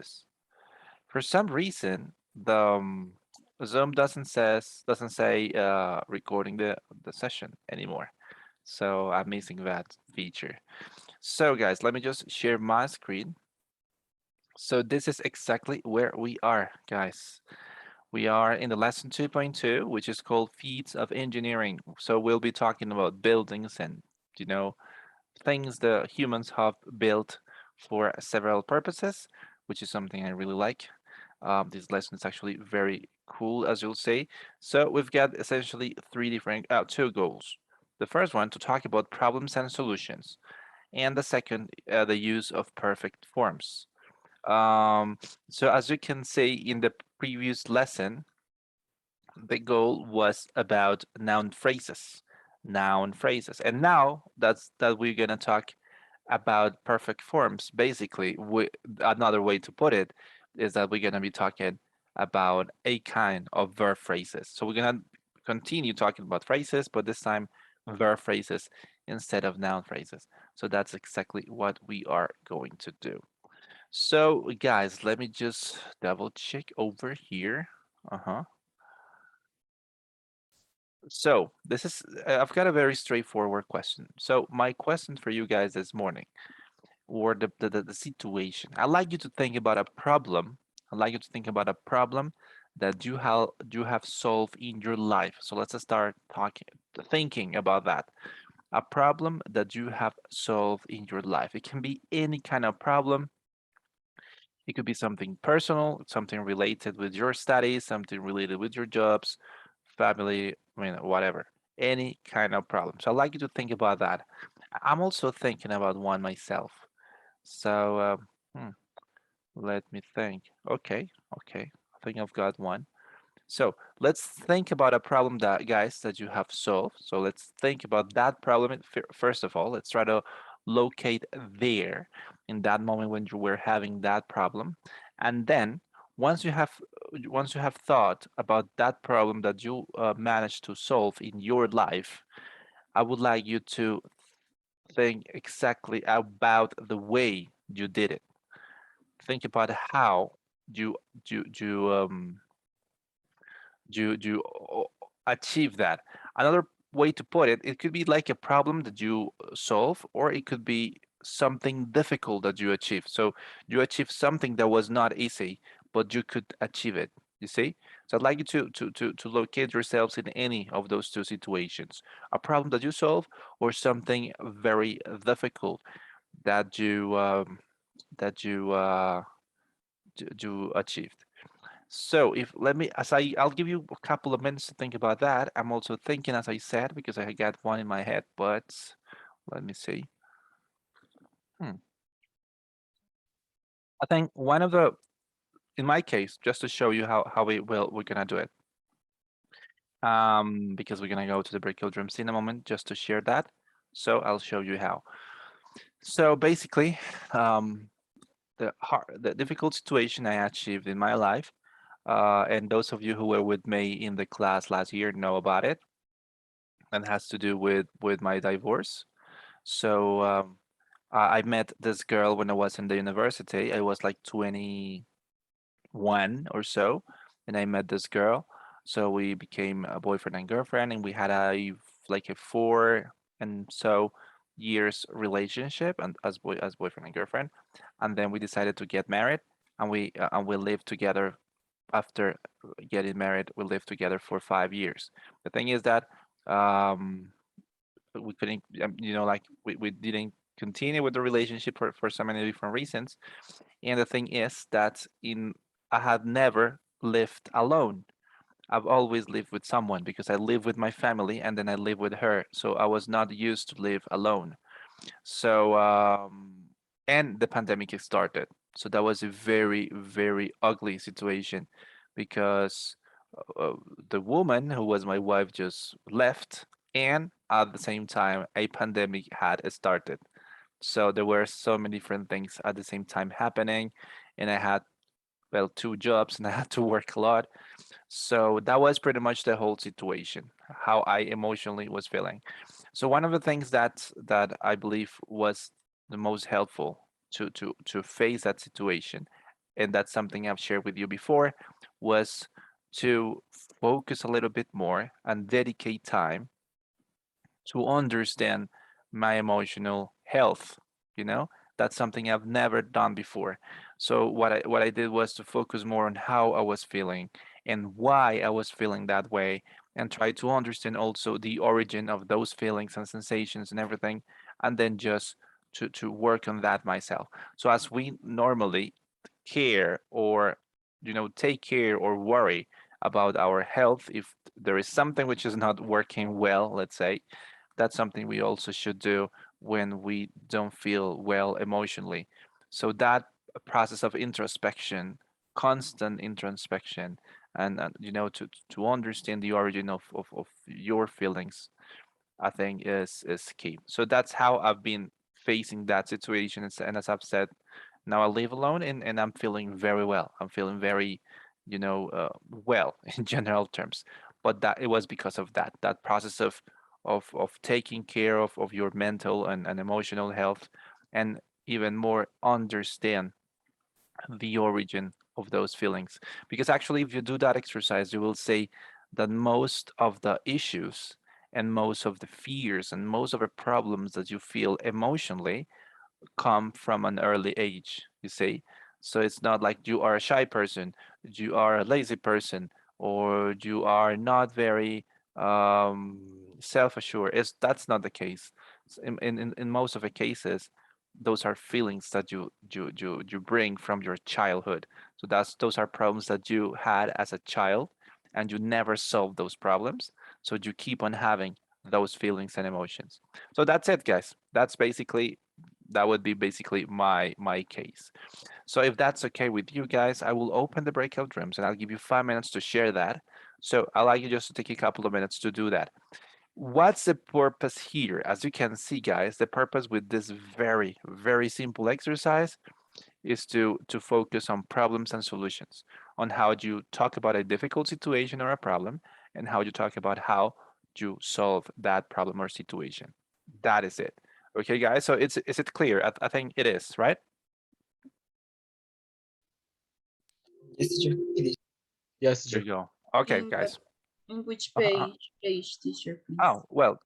this. For some reason, the Zoom doesn't say recording the session anymore. So I'm missing that feature. So guys, let me just share my screen. So this is exactly where we are, guys. We are in the lesson 2.2, which is called Feats of Engineering. So we'll be talking about buildings and, you know, things the humans have built for several purposes, which is something I really like. This lesson is actually very cool, as you'll say. So we've got essentially two goals. The first one, to talk about problems and solutions, and the second, the use of perfect forms. Um, so as you can see in the previous lesson, the goal was about noun phrases, and now that we're gonna talk about perfect forms. Basically, another way to put it is that we're gonna be talking about a kind of verb phrases. So we're gonna continue talking about phrases, but this time verb phrases instead of noun phrases. So that's exactly what we are going to do. So guys, let me just double check over here. Uh-huh. So this is, I've got a very straightforward question. So my question for you guys this morning, or the situation, I'd like you to think about a problem. I'd like you to think about a problem that you have solved in your life. So let's just start thinking about that. A problem that you have solved in your life. It can be any kind of problem. It could be something personal, something related with your studies, something related with your jobs, family, I mean, whatever, any kind of problem. So I'd like you to think about that. I'm also thinking about one myself. So let me think. Okay, okay. I think I've got one. So let's think about a problem that, guys, that you have solved. So let's think about that problem. First of all, let's try to locate there in that moment when you were having that problem. And then once you have once you have thought about that problem that you managed to solve in your life, I would like you to think exactly about the way you did it. Think about how you you you um you achieve that. Another way to put it, it could be like a problem that you solve, or it could be something difficult that you achieve. So you achieve something that was not easy, but you could achieve it. You see? So I'd like you to locate yourselves in any of those two situations. A problem that you solve, or something very difficult that you achieved. So if let me as I'll give you a couple of minutes to think about that. I'm also thinking, as I said, because I got one in my head, but let me see. Hmm. I think one of the in my case, just to show you how we're gonna do it. Because we're gonna go to the Brickhill Drums in a moment just to share that. So I'll show you how. So basically, the difficult situation I achieved in my life, and those of you who were with me in the class last year know about it, and has to do with my divorce. So I met this girl when I was in the university. I was like 21 or so, and I met this girl. So we became a boyfriend and girlfriend, and we had a 4 and so years relationship, and as boyfriend and girlfriend, and then we decided to get married, and we lived together. After getting married, we lived together for 5 years. The thing is that um, we couldn't, like we didn't continue with the relationship for so many different reasons. And the thing is that I had never lived alone. I've always lived with someone because I live with my family and then I live with her. So I was not used to live alone. So and the pandemic started. So that was a very, very ugly situation because uh, the woman who was my wife just left, and at the same time, a pandemic had started. So there were so many different things at the same time happening, and I had, well, two jobs and I had to work a lot. So that was pretty much the whole situation, how I emotionally was feeling. So one of the things that I believe was the most helpful to face that situation and that's something I've shared with you before, was to focus a little bit more and dedicate time to understand my emotional health. You know, that's something I've never done before. So what I did was to focus more on how I was feeling and why I was feeling that way, and try to understand also the origin of those feelings and sensations and everything, and then just to work on that myself. So as we normally care, or take care or worry about our health, if there is something which is not working well, let's say, that's something we also should do when we don't feel well emotionally. So that process of introspection, constant introspection, and to understand the origin of your feelings, I think is key. So that's how I've been facing that situation. And as I've said, now I live alone, and I'm feeling very well. I'm feeling very, well in general terms. But that it was because of that process of taking care of your mental and emotional health, and even more understand the origin of those feelings. Because actually, if you do that exercise, you will say that most of the issues and most of the fears and most of the problems that you feel emotionally come from an early age, you see. So it's not like you are a shy person, you are a lazy person, or you are not very self-assured. That's not the case. In most of the cases, those are feelings that you bring from your childhood. So those are problems that you had as a child, and you never solved those problems. So you keep on having those feelings and emotions. So that's it, guys. That would be basically my case. So if that's okay with you guys, I will open the breakout rooms, and I'll give you 5 minutes to share that. So I'd like you just to take a couple of minutes to do that. What's the purpose here? As you can see, guys, the purpose with this very, very simple exercise is to focus on problems and solutions, on how you talk about a difficult situation or a problem, and how you talk about how you solve that problem or situation. That is it. Okay, guys. So is it clear? I think it is, right? Yes, teacher. It is. Yes, There teacher. you go. Okay, In what guys. in which Uh, page, teacher, please? Oh, well,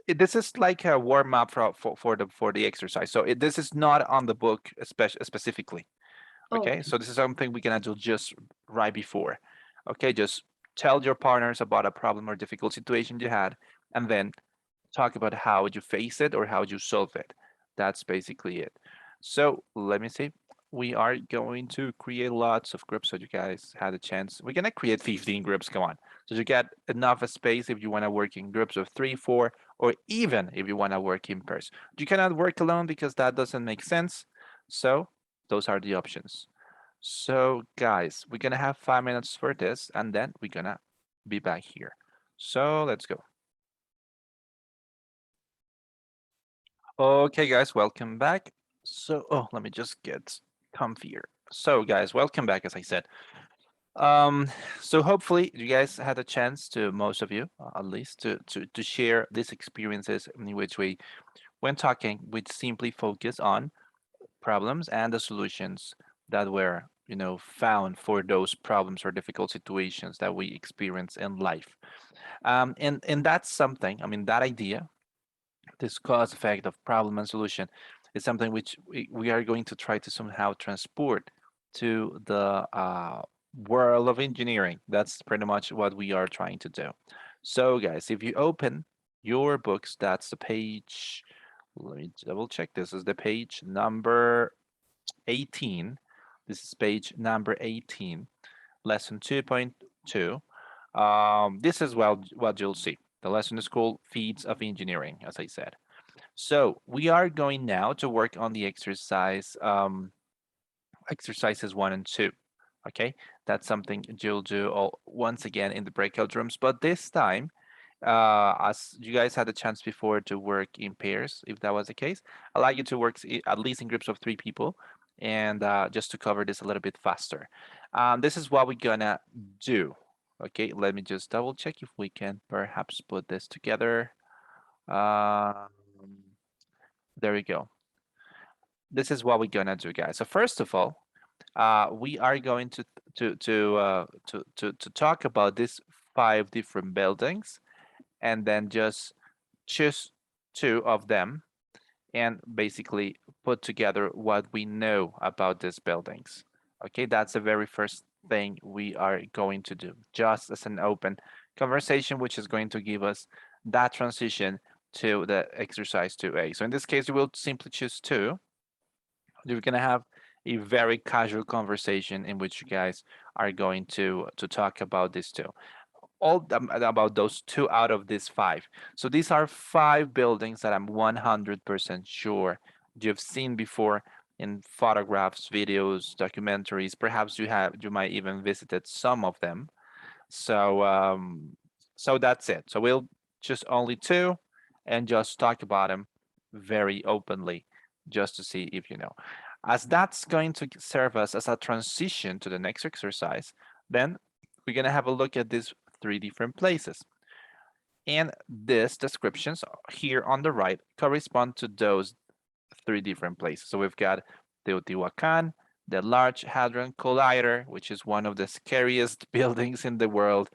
this is like a warm up for the exercise. So this is not on the book specifically. Okay, Okay. so this is something we're gonna do just right before. Okay, just tell your partners about a problem or difficult situation you had, and then talk about how you face it or how you solve it. That's basically it. So let me see. We are going to create lots of groups so you guys had a chance. We're gonna create 15 groups. Come on. So you get enough space if you want to work in groups of 3, 4, or even if you want to work in pairs. You cannot work alone because that doesn't make sense. So those are the options. So guys, we're gonna have 5 minutes for this, and then we're gonna be back here. So let's go. Okay, guys, welcome back. So, oh, let me just get comfier. So, guys, welcome back, as I said. Um, so hopefully you guys had a chance to, most of you, at least, to share these experiences in which when talking, we simply focus on problems and the solutions that were, found for those problems or difficult situations that we experience in life. And that's something. I mean, that idea, this cause effect of problem and solution, is something which we are going to try to somehow transport to the world of engineering. That's pretty much what we are trying to do. So guys, if you open your books, that's the page, let me double check. This is the page number 18. This is page number 18, lesson 2.2. This is what you'll see. The lesson is called Feeds of Engineering, as I said. So we are going now to work on the exercises 1 and 2. Okay, that's something you'll do once again in the breakout rooms, but this time, as you guys had a chance before to work in pairs, if that was the case, I'd like you to work at least in groups of 3 people, and just to cover this a little bit faster. This is what we're gonna do. Okay, let me just double check if we can perhaps put this together. Um, there we go. This is what we're gonna do, guys. So first of all, we are going to talk about these 5 different buildings, and then just choose 2 of them and basically put together what we know about these buildings. Okay, that's the very first thing we are going to do, just as an open conversation, which is going to give us that transition to the exercise 2A. So in this case, we will simply choose 2. You're going to have a very casual conversation in which you guys are going to talk about this too. All about those 2 out of these 5. So these are 5 buildings that I'm 100% sure you've seen before in photographs, videos, documentaries. Perhaps you might even visited some of them. So so that's it. So we'll just only 2 and just talk about them very openly, just to see if you know. As that's going to serve us as a transition to the next exercise, then we're going to have a look at these 3 different places. And these descriptions here on the right correspond to those 3 different places. So we've got Teotihuacan, the Large Hadron Collider, which is one of the scariest buildings in the world,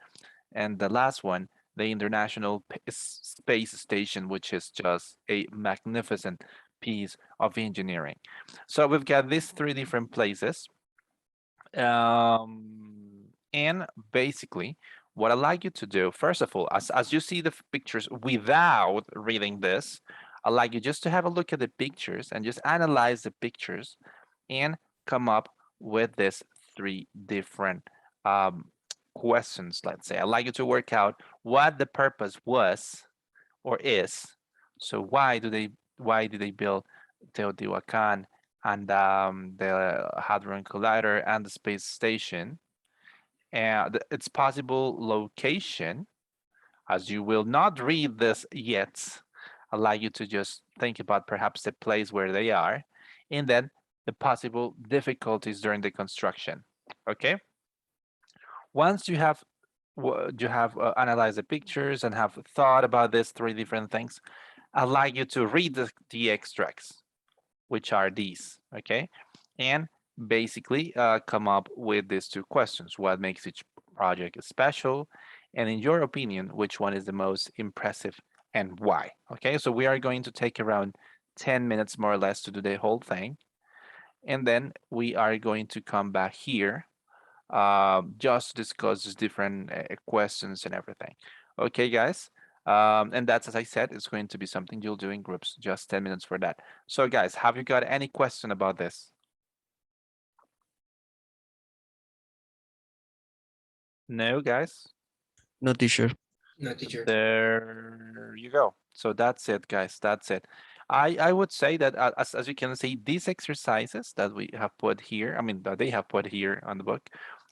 and the last one, the International Space Station, which is just a magnificent piece of engineering. So we've got these 3 different places. And basically, what I'd like you to do, first of all, as you see the pictures without reading this, I'd like you just to have a look at the pictures and just analyze the pictures and come up with these 3 different questions, let's say. I'd like you to work out what the purpose was or is. So why did they build Teotihuacan and the Hadron Collider and the space station, and its possible location? As you will not read this yet, I'd like you to just think about perhaps the place where they are, and then the possible difficulties during the construction. Okay. Once you have analyzed the pictures and have thought about these 3 different things, I'd like you to read the extracts, which are these, okay? And basically come up with these 2 questions. What makes each project special? And in your opinion, which one is the most impressive and why? Okay, so we are going to take around 10 minutes more or less to do the whole thing. And then we are going to come back here just to discuss these different questions and everything. Okay, guys. And that's, as I said, it's going to be something you'll do in groups, just 10 minutes for that. So guys, have you got any question about this? No, guys? No, teacher. No, teacher. There you go. So that's it, guys. That's it. I would say that as you can see, these exercises that we have put here, I mean, that they have put here on the book,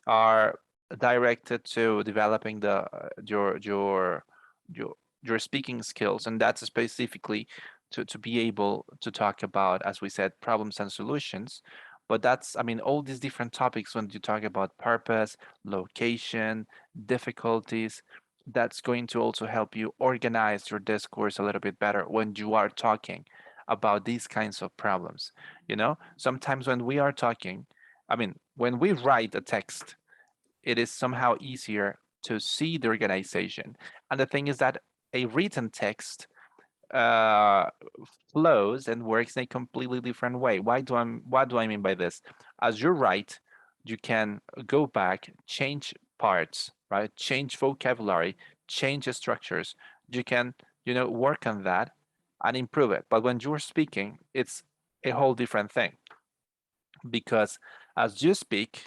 are directed to developing the your speaking skills, and that's specifically to be able to talk about, as we said, problems and solutions. But that's, I mean, all these different topics when you talk about purpose, location, difficulties, that's going to also help you organize your discourse a little bit better when you are talking about these kinds of problems. You know, sometimes when we are talking, I mean, when we write a text, it is somehow easier to see the organization. And the thing is that a written text uh, flows and works in a completely different way. What do I mean by this? As you write, you can go back, change parts, right? Change vocabulary, change structures. You can, work on that and improve it. But when you're speaking, it's a whole different thing, because as you speak,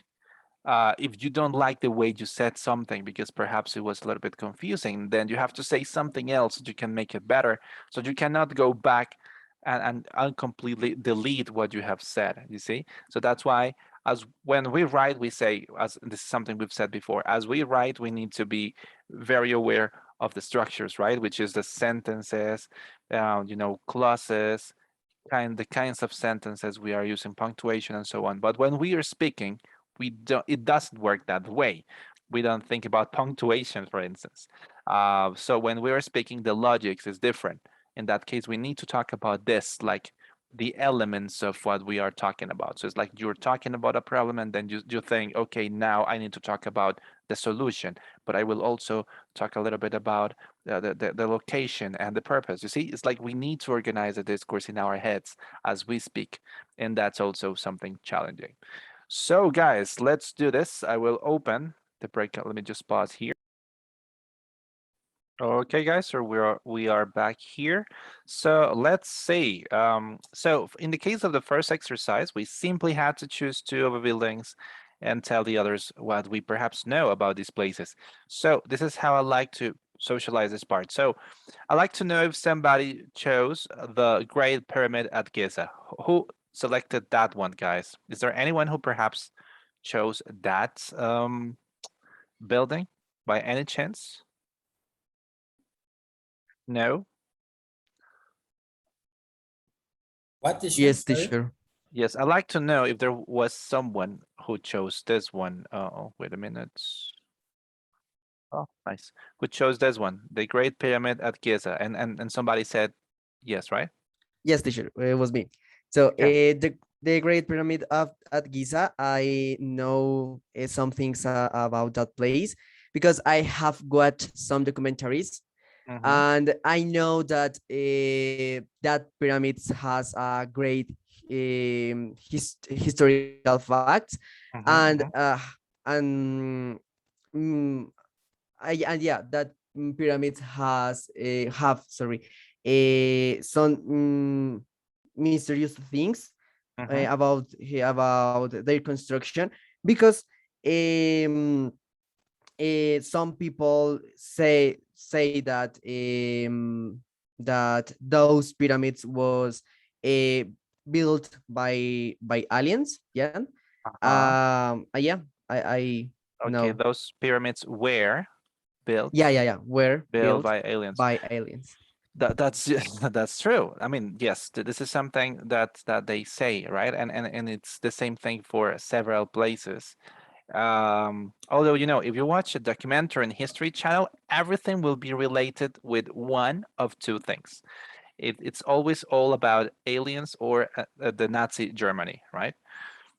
if you don't like the way you said something because perhaps it was a little bit confusing, then you have to say something else so you can make it better. So you cannot go back and completely delete what you have said, you see? So that's why as when we write, we say, as this is something we've said before, as we write, we need to be very aware of the structures, right? Which is the sentences, clauses, the kinds of sentences we are using, punctuation and so on. But when we are speaking, it doesn't work that way. We don't think about punctuation, for instance. So when we are speaking, the logic is different. In that case, we need to talk about this, like the elements of what we are talking about. So it's like you're talking about a problem and then you think, okay, now I need to talk about the solution, but I will also talk a little bit about the location and the purpose. You see, it's like we need to organize a discourse in our heads as we speak, and that's also something challenging. So guys, let's do this. I will open the breakout. Let me just pause here. Okay, guys, so we are back here. So let's see. So in the case of the first exercise, we simply had to choose two of the buildings and tell the others what we perhaps know about these places. So this is how I like to socialize this part. So I like to know if somebody chose the Great Pyramid at Giza. Who selected that one, guys? Is there anyone who perhaps chose that building by any chance? No? What teacher? Yes, Sorry. teacher. Yes, I'd like to know if there was someone who chose this one. Oh, wait a minute. Oh, nice. Who chose this one, the Great Pyramid at Giza, and somebody said yes, right? Yes, teacher. It was me. So Okay. the Great Pyramid of at Giza, I know some things about that place because I have watched some documentaries, Mm-hmm. and I know that that pyramid has a great historical facts, and Mm-hmm. and mm, and yeah, that pyramids has have sorry some mysterious things Mm-hmm. about their construction because um, some people say that that those pyramids was uh, built by aliens. Yeah. Uh-huh. Yeah. I Okay, know. those pyramids were Yeah, built yeah, yeah. Were built built by aliens. by aliens. That's that's true. I mean, yes, this is something that they say, right? And it's the same thing for several places. Although, if you watch a documentary on History Channel, everything will be related with one of two things. It's always all about aliens or the Nazi Germany, right?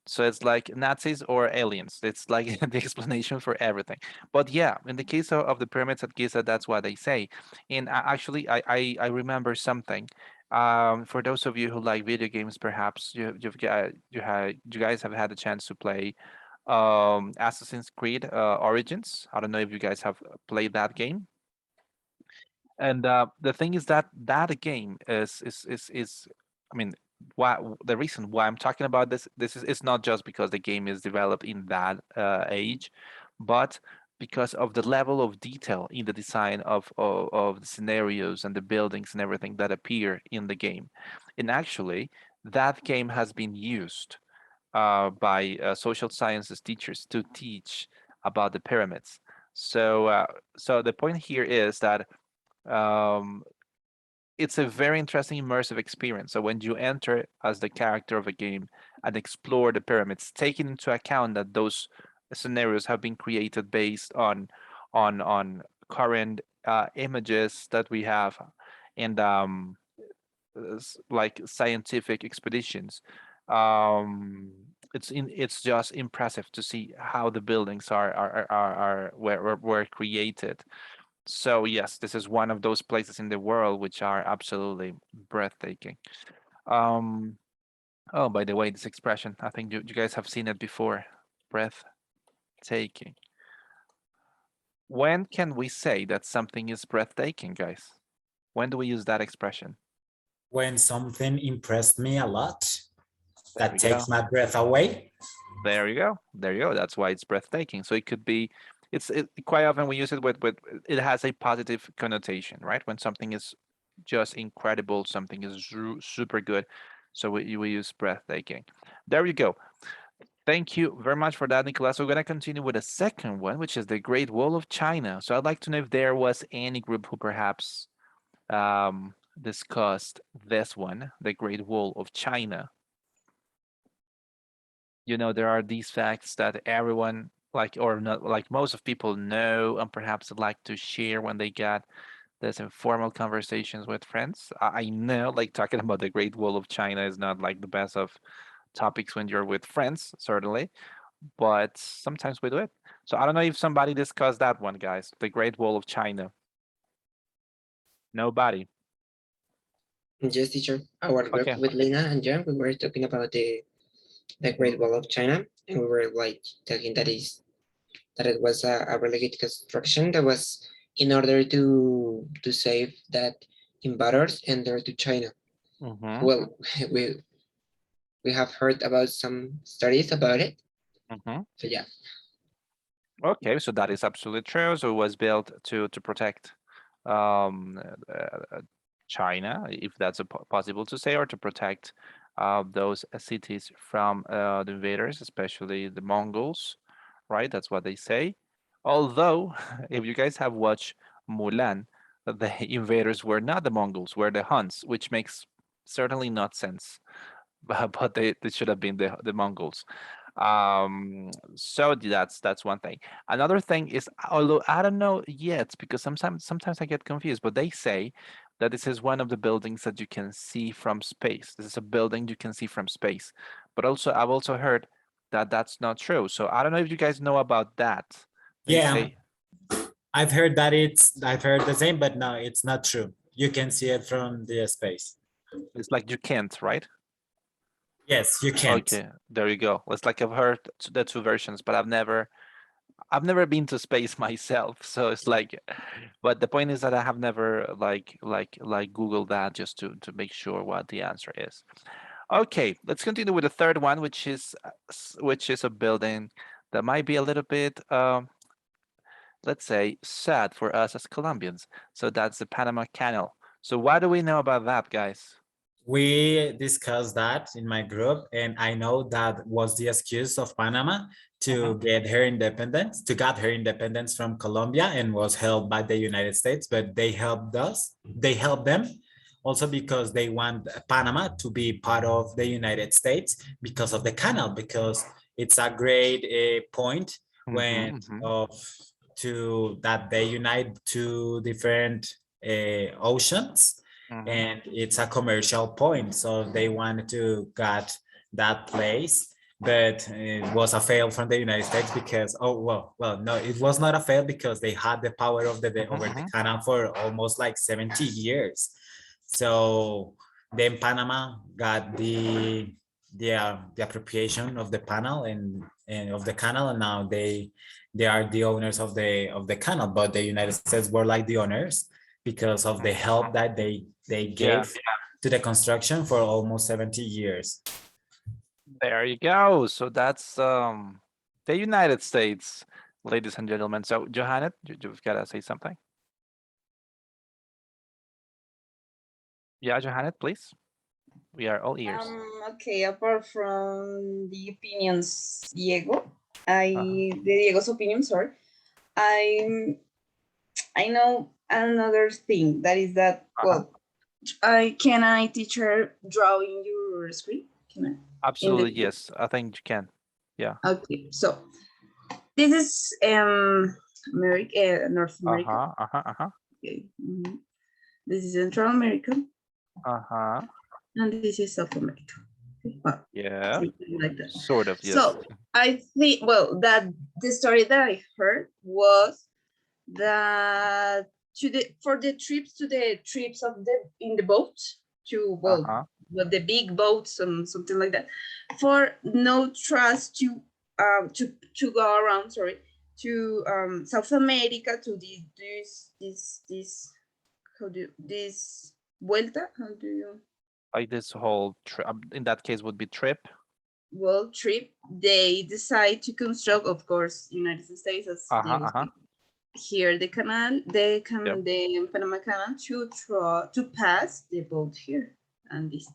So it's like Nazis or aliens. It's like the explanation for everything. But yeah, in the case of the pyramids at Giza, that's what they say. And actually, I remember something. For those of you who like video games, perhaps you guys have had a chance to play Assassin's Creed Origins. I don't know if you guys have played that game. And the thing is that that game is I mean, why the reason why I'm talking about this is it's not just because the game is developed in that age, but because of the level of detail in the design of the scenarios and the buildings and everything that appear in the game. And actually, that game has been used by social sciences teachers to teach about the pyramids. So the point here is that um, it's a very interesting immersive experience. So when you enter as the character of a game and explore the pyramids, taking into account that those scenarios have been created based on current images that we have and like scientific expeditions. It's just impressive to see how the buildings were created. So yes, this is one of those places in the world which are absolutely breathtaking. Um, oh, by the way, this expression, I think you guys have seen it before. Breathtaking. When can we say that something is breathtaking, guys? When do we use that expression? When something impressed me a lot, There that we takes go. my breath away. There you go. There you go. That's why it's breathtaking. So it could be, quite often we use it with it has a positive connotation, right? When something is just incredible, something is super good. So we use breathtaking. There you go. Thank you very much for that, Nicolas. We're going to continue with the second one, which is the Great Wall of China. So I'd like to know if there was any group who perhaps discussed this one, the Great Wall of China. There are these facts that everyone like or not like most of people know and perhaps like to share when they get There's informal conversations with friends. I know, like talking about the Great Wall of China is not like the best of topics when you're with friends, certainly, but sometimes we do it. So I don't know if somebody discussed that one, guys. The Great Wall of China. Nobody. Yes, teacher. Our group Okay. with Lena and John, we were talking about the Great Wall of China, and we were like talking that it was a really good construction that was in order to save that invaders enter to China. Mm-hmm. Well, we have heard about some studies about it. Mm-hmm. So yeah, Okay, so that is absolutely true. So it was built to protect um, China, if that's possible to say, or to protect those cities from the invaders, especially the Mongols, right? That's what they say. Although, if you guys have watched Mulan, the invaders were not the Mongols, were the Huns, which makes certainly not sense. But they should have been the Mongols. So that's one thing. Another thing is, although I don't know yet, because sometimes I get confused, but they say that this is one of the buildings that you can see from space. This is a building you can see from space. But also, I've also heard that that's not true. So I don't know if you guys know about that. They Yeah, say, I've heard I've heard the same, but no, it's not true. You can see it from the space. it's like you can't, right? Yes, you can't. Okay, there you go. It's like I've heard the two versions, but I've never been to space myself, so it's like, but the point is that I have never like Googled that just to make sure what the answer is. Okay, let's continue with the third one, which is a building that might be a little bit let's say sad for us as Colombians. So that's the Panama Canal. So what do we know about that, guys? We discussed that in my group, and I know that was the excuse of Panama to get her independence, to get her independence from Colombia, and was held by the United States. But they helped us. They helped them also because they want Panama to be part of the United States because of the canal, because it's a great point when of to that they unite two different oceans, and it's a commercial point, so they wanted to get that place, but it was a fail from the United States because no, it was not a fail because they had the power of the over the canal for almost like 70 years. So then Panama got the appropriation of the panel and of the canal, and now they are the owners of the canal, but the United States were like the owners because of the help that they gave to the construction for almost 70 years. There you go. So that's the United States, ladies and gentlemen. So Johanna, you've got to say something. Yeah, Johanna, please. We are all ears. Okay, apart from the opinions, Diego's opinion, sorry, I know another thing, that is that, well, can I, teacher, draw in your screen? Can I? Absolutely, yes. I think you can. Yeah. Okay, so this is America, North America. Okay. This is Central America. And this is South America. Okay. Well, yeah. like that. Sort of, yes. So I think, well, that the story that I heard was that for the trips of in the boat to, well, the big boats and something like that, for no trust to go around, sorry, to South America, to this vuelta, how do you, like this whole trip, in that case would be trip. Well, trip, they decide to construct, of course, United States, as here the canal, the Panama Canal, to pass the boat here, and this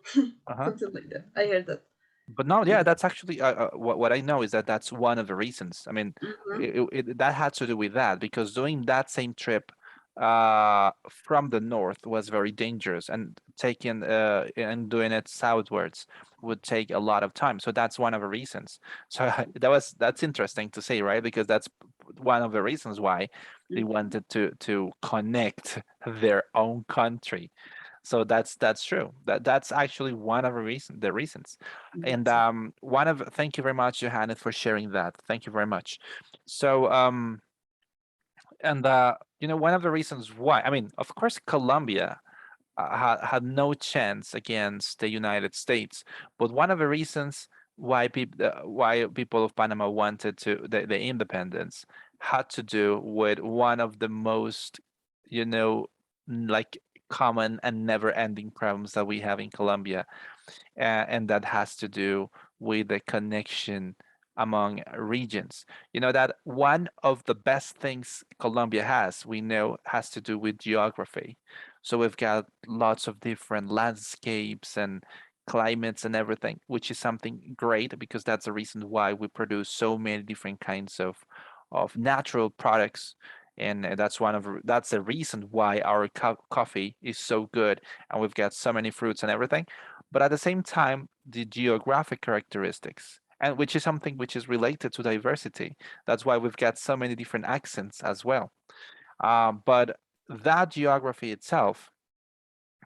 something like that. I heard that. But no, yeah, that's actually what I know is that that's one of the reasons. I mean, that had to do with that, because doing that same trip from the north was very dangerous, and taking and doing it southwards would take a lot of time. So that's one of the reasons. So that's interesting to say, right? Because that's one of the reasons why they wanted to connect their own country. So that's true. That's actually one of the reasons. And thank you very much, Johannes, for sharing that. Thank you very much. So and one of the reasons why, I mean, of course, Colombia had no chance against the United States, but one of the reasons why people of Panama wanted the independence had to do with one of the most, like common and never-ending problems that we have in Colombia, and that has to do with the connection among regions. You know that one of the best things Colombia has, we know, has to do with geography. So we've got lots of different landscapes and climates and everything, which is something great because that's the reason why we produce so many different kinds of natural products. And that's the reason why our coffee is so good, and we've got so many fruits and everything. But at the same time, the geographic characteristics, and which is something which is related to diversity. That's why we've got so many different accents as well. But that geography itself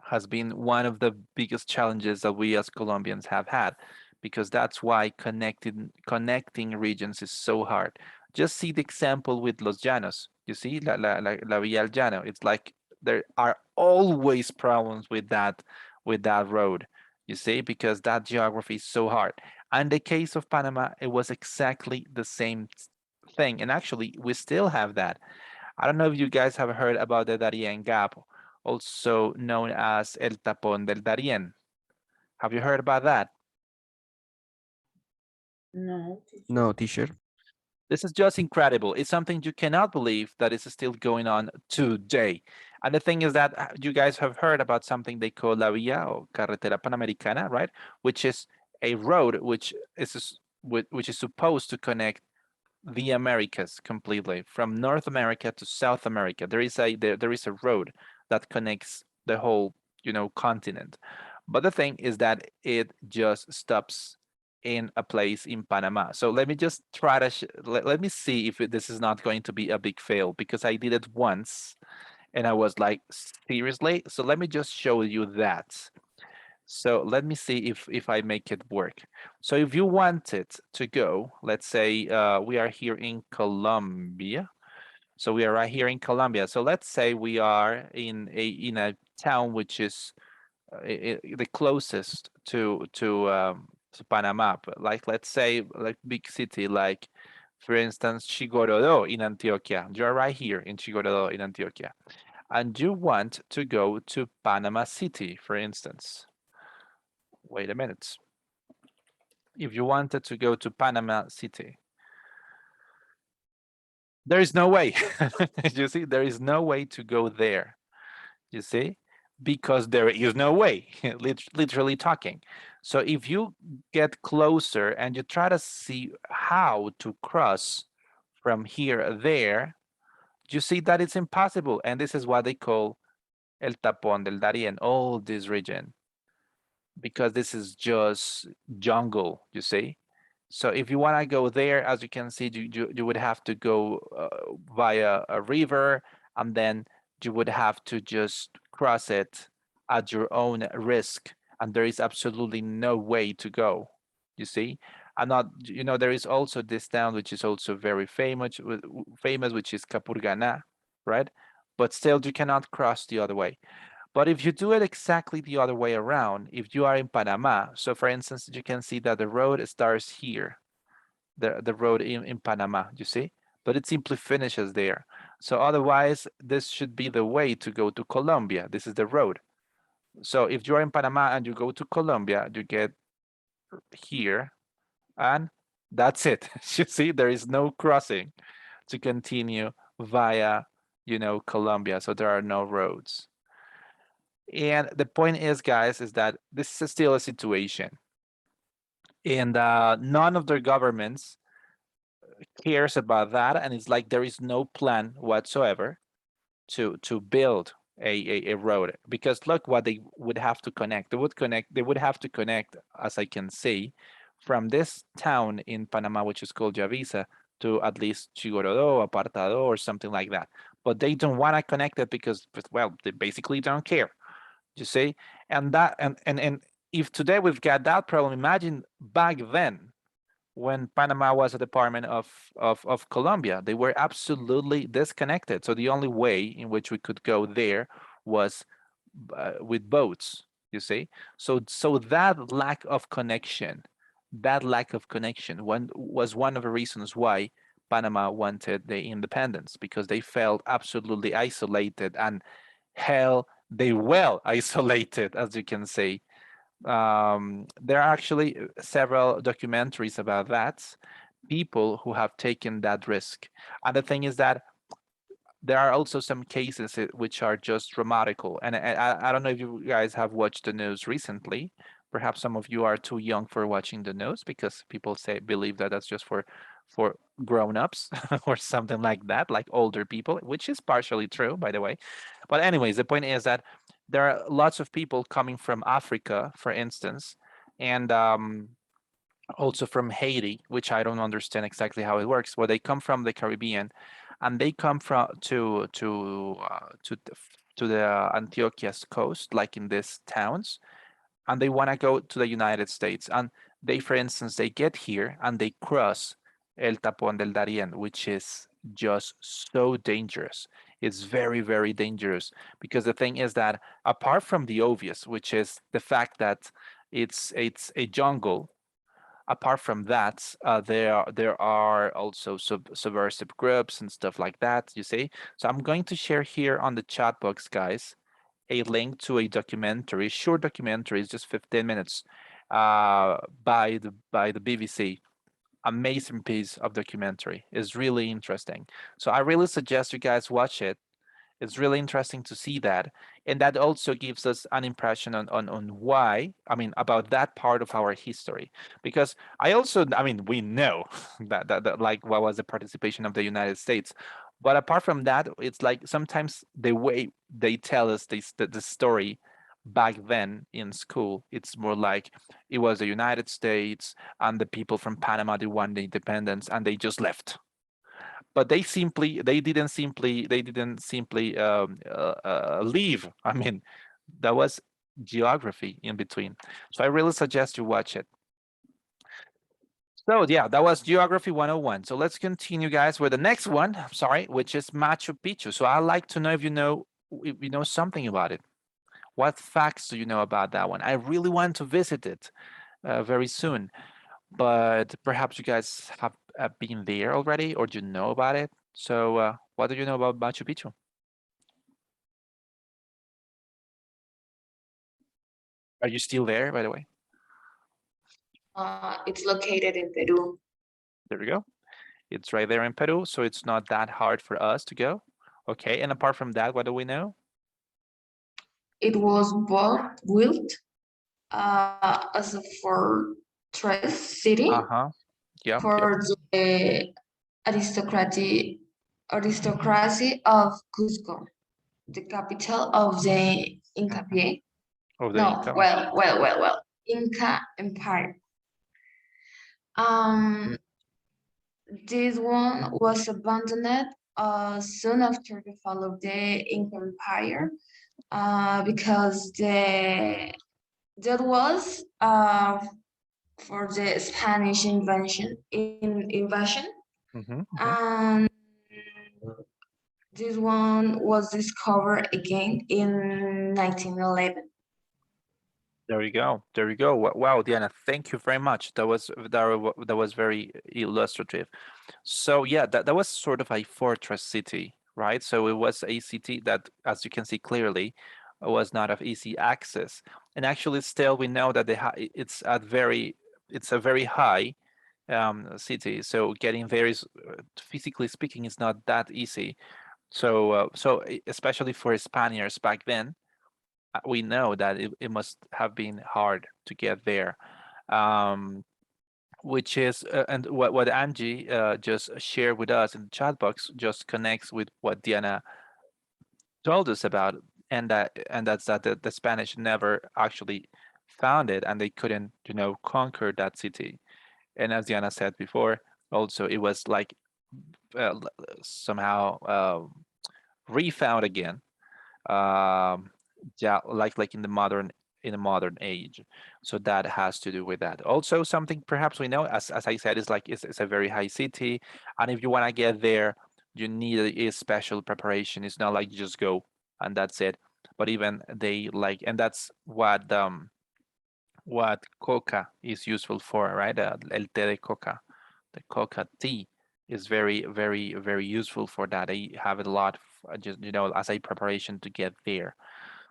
has been one of the biggest challenges that we as Colombians have had, because that's why connecting regions is so hard. Just see the example with Los Llanos. You see, La Villa al Llano. It's like there are always problems with that road. You see, because that geography is so hard. And the case of Panama, it was exactly the same thing. And actually, we still have that. I don't know if you guys have heard about the Darien Gap, also known as El Tapón del Darién. Have you heard about that? No. No, teacher. This is just incredible. It's something you cannot believe that is still going on today. And the thing is that you guys have heard about something they call La Vía or Carretera Panamericana, right? Which is a road which is supposed to connect the Americas completely, from North America to South America. There is a road that connects the whole, continent. But the thing is that it just stops in a place in Panama. So let me just try to let me see if this is not going to be a big fail, because I did it once and I was like, seriously? So let me just show you that. So let me see if I make it work. So if you wanted to go, let's say we are here in Colombia. So we are right here in Colombia. So let's say we are in a town which is the closest to Panama. Like, let's say, like big city, like for instance, Chigorodo in Antioquia. You're right here in Chigorodo in Antioquia, and you want to go to Panama City, for instance. Wait a minute. If you wanted to go to Panama City, there is no way. You see, there is no way to go there. You see, because there is no way, literally talking. So if you get closer and you try to see how to cross from here there, you see that it's impossible. And this is what they call El Tapón del Darién, all this region, because this is just jungle, you see. So if you want to go there, as you can see, you would have to go via a river, and then you would have to just cross it at your own risk, and there is absolutely no way to go, you see. And not, there is also this town which is also very famous, which is Capurganá, right? But still you cannot cross the other way. But if you do it exactly the other way around, if you are in Panama, so for instance, you can see that the road starts here, the road in Panama, you see, but it simply finishes there. So otherwise, this should be the way to go to Colombia. This is the road. So if you are in Panama and you go to Colombia, you get here, and that's it. You see, there is no crossing to continue via, Colombia. So there are no roads. And the point is, guys, is that this is still a situation, and none of their governments cares about that. And it's like there is no plan whatsoever to build a road, because look what they would have to connect. They would have to connect, as I can see, from this town in Panama, which is called Yavisa, to at least Chigorodó, Apartado, or something like that. But they don't want to connect it because, well, they basically don't care. You see, and that and if today we've got that problem, imagine back then when Panama was a department of Colombia. They were absolutely disconnected. So the only way in which we could go there was with boats, you see. So that lack of connection, was one of the reasons why Panama wanted the independence, because they felt absolutely isolated, and hell, they well isolated, as you can say. There are actually several documentaries about that, people who have taken that risk. And the thing is that there are also some cases which are just dramatical. And I don't know if you guys have watched the news recently. Perhaps some of you are too young for watching the news, because people believe that that's just for grown-ups or something like that, like older people, which is partially true, by the way. But anyways, the point is that there are lots of people coming from Africa, for instance, and also from Haiti, which I don't understand exactly how it works. Well, they come from the Caribbean, and they come from to the Antioquia's coast, like in these towns, and they want to go to the United States. And they, for instance, they get here and they cross El Tapón del Darién, which is just so dangerous. It's very, very dangerous, because the thing is that, apart from the obvious, which is the fact that it's a jungle, apart from that, there are also subversive groups and stuff like that, you see. So I'm going to share here on the chat box, guys, a link to a documentary, short documentary, it's just 15 minutes, by the BBC. Amazing piece of documentary. It's really interesting. So I really suggest you guys watch it. It's really interesting to see that. And that also gives us an impression on why, I mean, about that part of our history. Because I mean, we know that like what was the participation of the United States. But apart from that, it's like sometimes the way they tell us the story back then in school, it's more like it was the United States and the people from Panama, they won the independence and they just left. But they didn't simply leave. I mean, that was geography in between. So I really suggest you watch it. So yeah, that was Geography 101. So let's continue, guys, with the next one, sorry, which is Machu Picchu. So I'd like to know if you know something about it. What facts do you know about that one? I really want to visit it very soon, but perhaps you guys have been there already, or do you know about it? So what do you know about Machu Picchu? Are you still there, by the way? It's located in Peru. There we go. It's right there in Peru, so it's not that hard for us to go. Okay, and apart from that, what do we know? It was built as a fortress city Yeah. for the aristocracy of Cusco, the capital of the Inca. Of the No, Inca. well, Inca Empire. This one was abandoned soon after the fall of the Inca Empire, because that was for the Spanish invasion. And this one was discovered again in 1911. There we go. There we go. Wow, Diana, thank you very much. That was very illustrative. So yeah, that was sort of a fortress city, right? So it was a city that, as you can see clearly, was not of easy access. And actually, still, we know that it's a very high city. So getting there is, physically speaking, is not that easy. So especially for Spaniards back then, we know that it must have been hard to get there, which is and what Angie just shared with us in the chat box just connects with what Diana told us about, and that's that the Spanish never actually found it, and they couldn't conquer that city. And as Diana said before, also it was like somehow refound again. Yeah, like in the modern age. So that has to do with that. Also, something perhaps we know, as I said, is like it's a very high city, and if you want to get there, you need a special preparation. It's not like you just go and that's it. But even they like, and that's what coca is useful for, right? El té de coca, the coca tea is very, very, very useful for that. They have it a lot, just as a preparation to get there.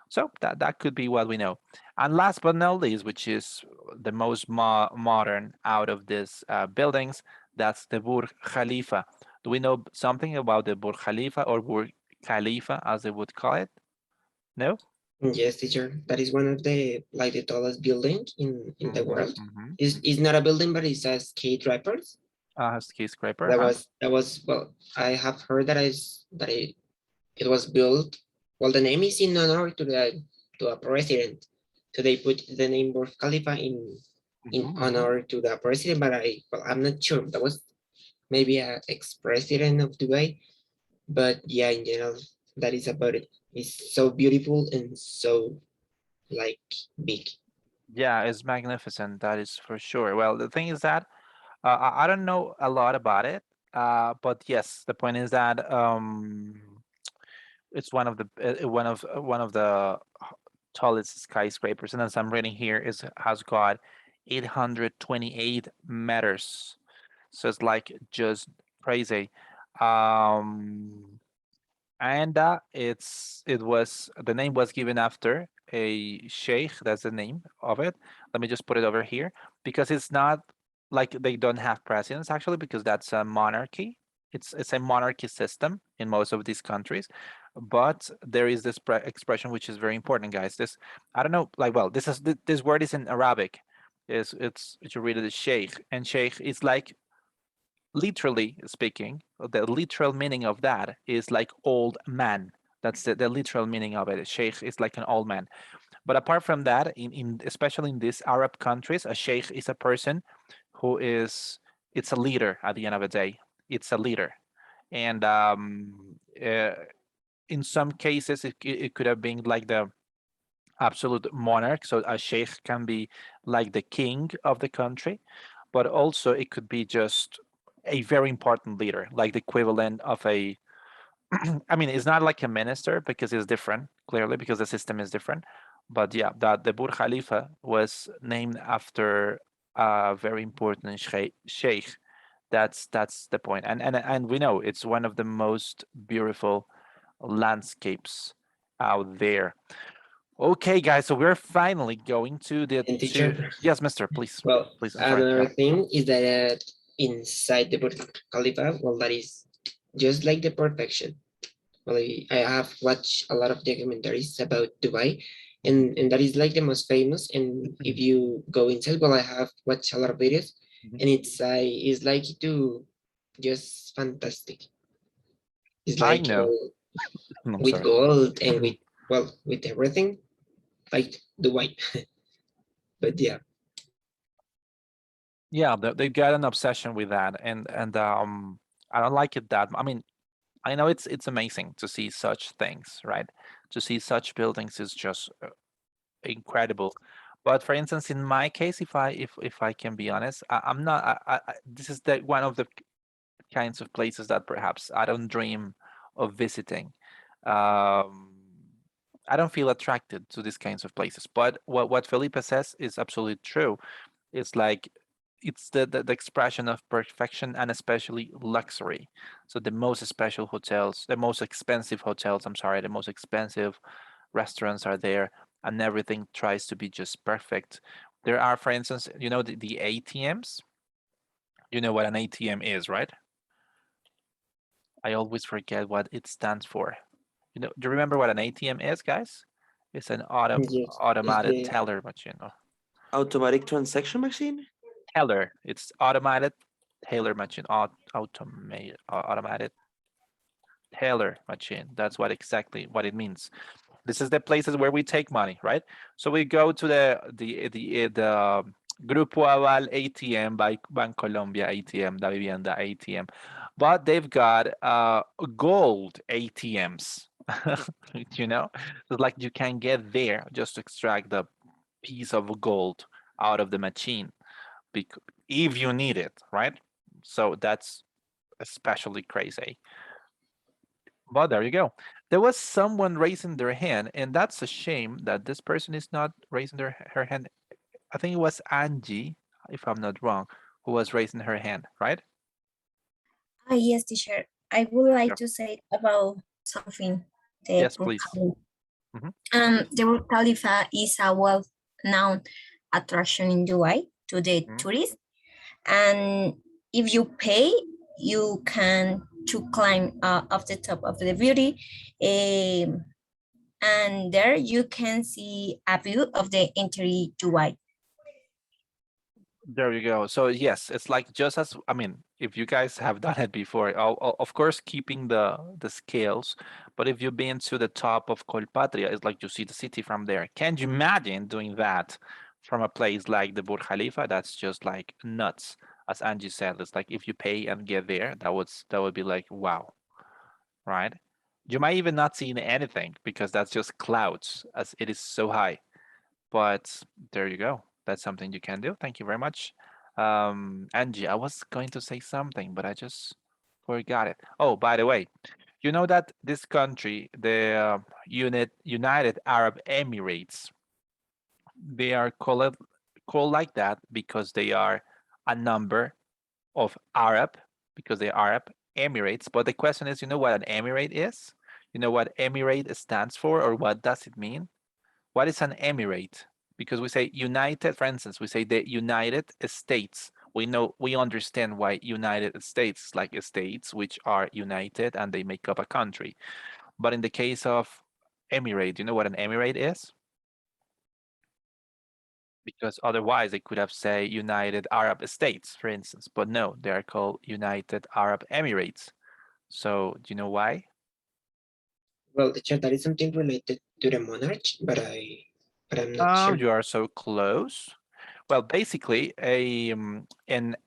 So that could be what we know. And last but not least, which is the most modern out of these buildings, that's the Burj Khalifa. Do we know something about the Burj Khalifa, or Burj Khalifa as they would call it? No? Yes, teacher. That is one of the tallest building in the world. Mm-hmm. It's not a building, but it's a skyscraper. Skyscraper. That was well. I have heard that it was built. Well, the name is in honor to a president. So they put the name Burj Khalifa in honor to the president. But I'm not sure. That was maybe a ex-president of Dubai. But yeah, in general, that is about it. It's so beautiful and so like big. Yeah, it's magnificent. That is for sure. Well, the thing is that I don't know a lot about it, but yes, the point is that it's one of the tallest skyscrapers, and as I'm reading here, has got 828 meters. So it's like just crazy. Um, and the name was given after a sheikh. That's the name of it. Let me just put it over here, because it's not like they don't have presidents actually, because that's a monarchy. It's a monarchy system in most of these countries, but there is this expression which is very important, guys. This, I don't know, like, well, this word is in Arabic. It's you read it as sheikh, and sheikh is like, literally speaking, the literal meaning of that is like old man. That's the literal meaning of it. Sheikh is like an old man. But apart from that, especially in these Arab countries, a sheikh is a person who is, it's a leader at the end of the day. It's a leader. And in some cases, it could have been like the absolute monarch. So a sheikh can be like the king of the country, but also it could be just a very important leader, like the equivalent of a, I mean, it's not like a minister because it's different, clearly, because the system is different. But yeah, that the Burj Khalifa was named after a very important sheikh. That's the point. And we know it's one of the most beautiful landscapes out there. Okay, guys, so we're finally going to the And teacher, yes, mister, please. well, Please, I'm sorry. another Yeah. thing is that inside the Burj Khalifa, well, that is just like the perfection. Well, I have watched a lot of documentaries about Dubai, and that is like the most famous. And if you go inside, well, I have watched a lot of videos, Mhm. and it's like to just fantastic. It's I like know. I'm with sorry. gold and with everything, like Dubai. But yeah. Yeah, they've got an obsession with that, and I don't like it that. I mean, I know it's amazing to see such things, right? To see such buildings is just incredible. But for instance, in my case, if I can be honest, I'm not. This is the one of the kinds of places that perhaps I don't dream of visiting. Um, I don't feel attracted to these kinds of places. But what Felipe says is absolutely true. It's like it's the expression of perfection, and especially luxury. So the most special hotels, the most expensive hotels, I'm sorry, the most expensive restaurants are there, and everything tries to be just perfect. There are, for instance, the ATMs. You know what an ATM is, right? I always forget what it stands for. Do you remember what an ATM is, guys? It's an Yes, is automated the teller machine. Automatic transaction machine? Teller. It's automated teller machine. Automated teller machine. That's exactly what it means. This is the places where we take money, right? So we go to the Grupo Aval ATM by Bancolombia ATM, Da Vivienda ATM. but they've got gold ATMs. You know, it's like you can get there just to extract the piece of gold out of the machine, if you need it, right? So that's especially crazy. But there you go. There was someone raising their hand, and that's a shame that this person is not raising her hand. I think it was Angie, if I'm not wrong, who was raising her hand, right? Yes, teacher. I would like Sure. to say about something. The Yes, Burj please. Khalifa. Mhm. The Burj Khalifa is a well-known attraction in Dubai to the Mhm. tourists, and if you pay, you can to climb up the top of the beauty, and there you can see a view of the entire Dubai. There you go. So yes, it's like just as, I mean, if you guys have done it before, of course keeping the scales, but if you've been to the top of Colpatria, it's like you see the city from there. Can you imagine doing that from a place like the Burj Khalifa? That's just like nuts. As Angie said, it's like if you pay and get there, that would be like wow, right? You might even not see anything because that's just clouds as it is so high. But there you go. That's something you can do. Thank you very much. Angie, I was going to say something, but I just forgot it. Oh, by the way, you know that this country, the United Arab Emirates, they are called like that because they are a number of Arab, because they are Arab Emirates. But the question is, you know what an emirate is? You know what emirate stands for, or what does it mean? What is an emirate? Because we say United, for instance, we say the United States. We understand why United States, like states which are united and they make up a country. But in the case of emirate, you know what an emirate is? Because otherwise they could have say United Arab States, for instance, but no, they are called United Arab Emirates. So do you know why? Well, teacher, that is something related to the monarch, but I'm not sure. You are so close. Well, basically, an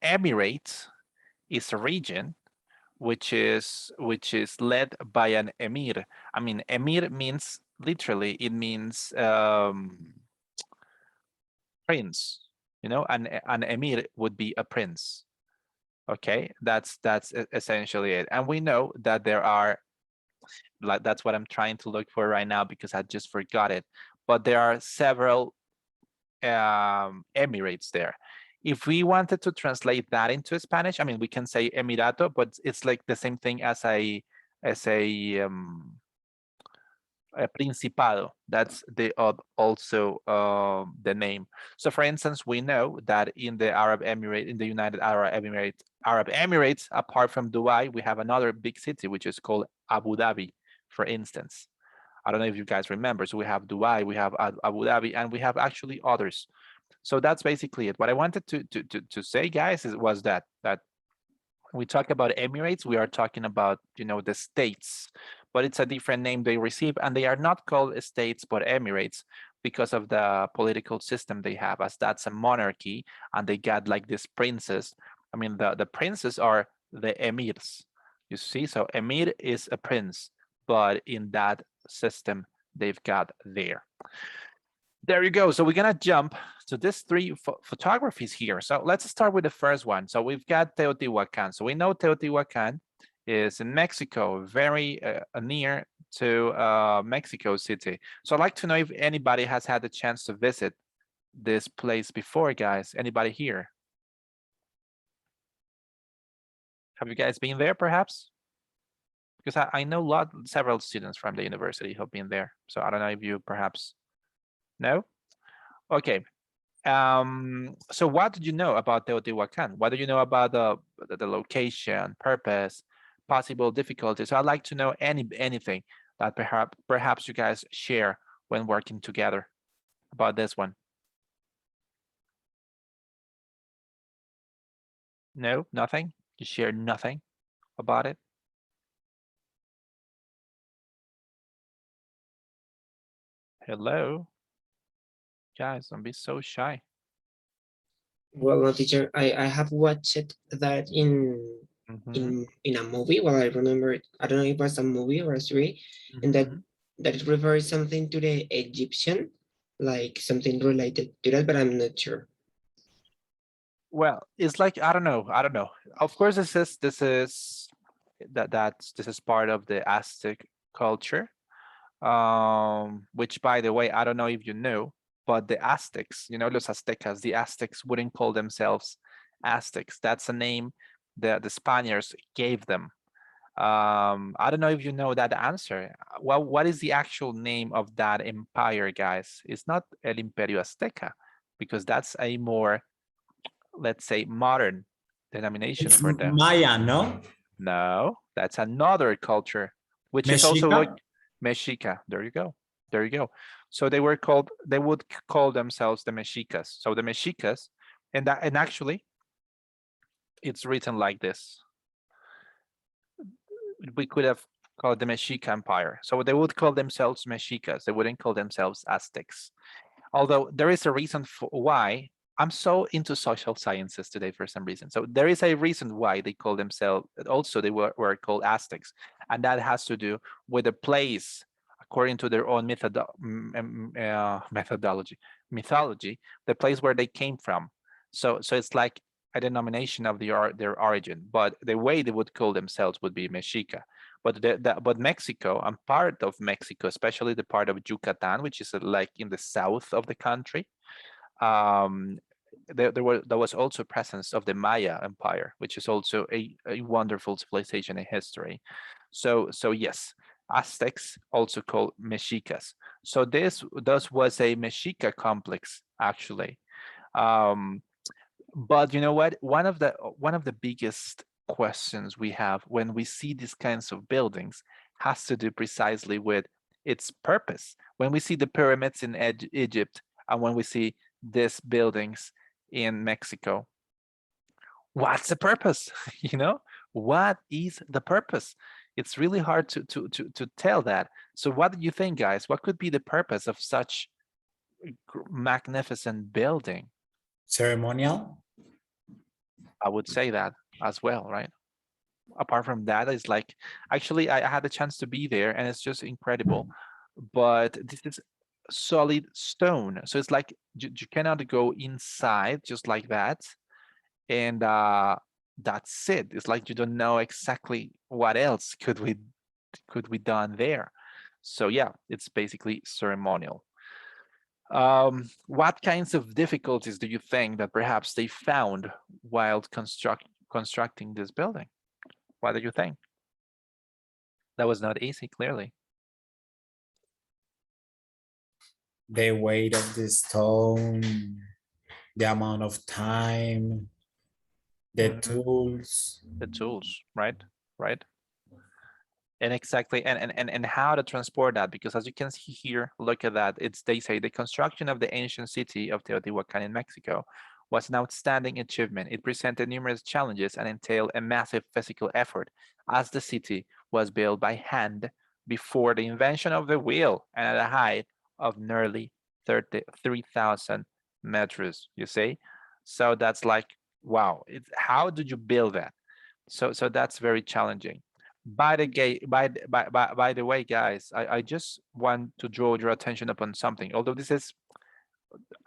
emirate is a region which is led by an emir. I mean, emir means literally it means prince. You know, an emir would be a prince. Okay, that's essentially it. And we know that there are, like, that's what I'm trying to look for right now because I just forgot it. But there are several emirates there. If we wanted to translate that into Spanish, I mean, we can say Emirato, but it's like the same thing as a Principado. That's the also the name. So, for instance, we know that in the in the United Arab Emirates, apart from Dubai, we have another big city which is called Abu Dhabi, for instance. I don't know if you guys remember. So we have Dubai, we have Abu Dhabi, and we have actually others. So that's basically it. What I wanted to say, guys, was that we talk about Emirates, we are talking about, you know, the states, but it's a different name they receive, and they are not called states but Emirates because of the political system they have, as that's a monarchy, and they got like this princes. I mean, the princes are the emirs. You see, so emir is a prince, but in that system they've got there. There you go. So we're gonna jump to these three photographies here. So let's start with the first one. So we've got Teotihuacan. So we know Teotihuacan is in Mexico, very near to Mexico City. So I'd like to know if anybody has had the chance to visit this place before, guys. Anybody here? Have you guys been there, perhaps? Because I know several students from the university have been there. So I don't know if you perhaps know. Okay. So what did you know about Teotihuacan? What do you know about the location, purpose, possible difficulties? So I'd like to know anything that perhaps you guys share when working together about this one. No, nothing? You share nothing about it? Hello? Guys, don't be so shy. Well, no, teacher, I have watched that Mhm, in a movie. Well, I remember it. I don't know if it was a movie or a series, and mhm. that it refers something to the Egyptian, like something related to that, but I'm not sure. Well, it's like I don't know. I don't know. Of course, this is part of the Aztec culture. Which by the way, I don't know if you know, but the Aztecs, you know, los Aztecas, the Aztecs wouldn't call themselves Aztecs. That's a name that the Spaniards gave them. I don't know if you know that answer. Well, what is the actual name of that empire, guys? It's not El Imperio Azteca, because that's a more, let's say, modern denomination It's for them. Maya, no? No, that's another culture, which is also like Mexica? Mexica. There you go. There you go. So they would call themselves the Mexicas. So the Mexicas, and actually it's written like this. We could have called the Mexica Empire. So they would call themselves Mexicas. They wouldn't call themselves Aztecs. Although there is a reason for why. I'm so into social sciences today for some reason. So there is a reason why they call themselves, also they were called Aztecs. And that has to do with the place, according to their own mythology, the place where they came from. So it's like a denomination of their origin, but the way they would call themselves would be Mexica. But Mexico, and part of Mexico, especially the part of Yucatan, which is like in the south of the country, there was also presence of the Maya Empire, which is also a wonderful civilization in history. So yes, Aztecs, also called Mexicas. So this was a Mexica complex, actually. Um, but you know what? One of the biggest questions we have when we see these kinds of buildings has to do precisely with its purpose. When we see the pyramids in Egypt and when we see these buildings in Mexico, what's the purpose? You know, what is the purpose? It's really hard to tell that. So what do you think, guys? What could be the purpose of such magnificent building? Ceremonial? I would say that as well, right? Apart from that, it's like, actually, I had the chance to be there and it's just incredible. But this is solid stone. So it's like you cannot go inside just like that. And that's it. It's like you don't know exactly what else could we done there. So yeah, it's basically ceremonial. What kinds of difficulties do you think that perhaps they found while constructing this building? What do you think? That was not easy, clearly. The weight of the stone, the amount of time, the Mhm. tools. The tools, right? Right. And exactly, and how to transport that, because as you can see here, look at that. They say the construction of the ancient city of Teotihuacan in Mexico was an outstanding achievement. It presented numerous challenges and entailed a massive physical effort, as the city was built by hand before the invention of the wheel and at a height of nearly 33,000 meters. You see, so that's like, wow. How did you build that? So that's very challenging. By the way, guys, I just want to draw your attention upon something. Although this is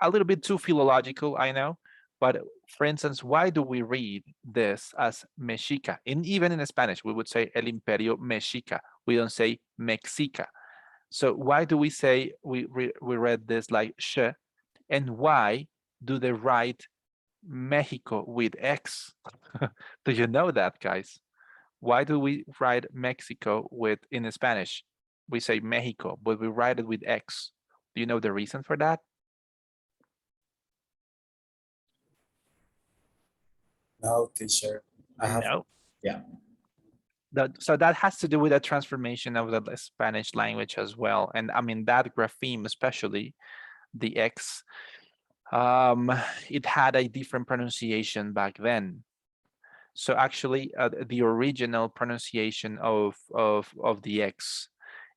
a little bit too philological, I know, but for instance, why do we read this as Mexica? And even in Spanish, we would say El Imperio Mexica. We don't say Mexica. So why do we say we read this like sh? And why do they write Mexico with X? Do you know that, guys? Why do we write Mexico in Spanish? We say Mexico, but we write it with X. Do you know the reason for that? No, teacher. I have, No. yeah. So that has to do with the transformation of the Spanish language as well. And I mean, that grapheme, especially the X, it had a different pronunciation back then. So actually, the original pronunciation of the X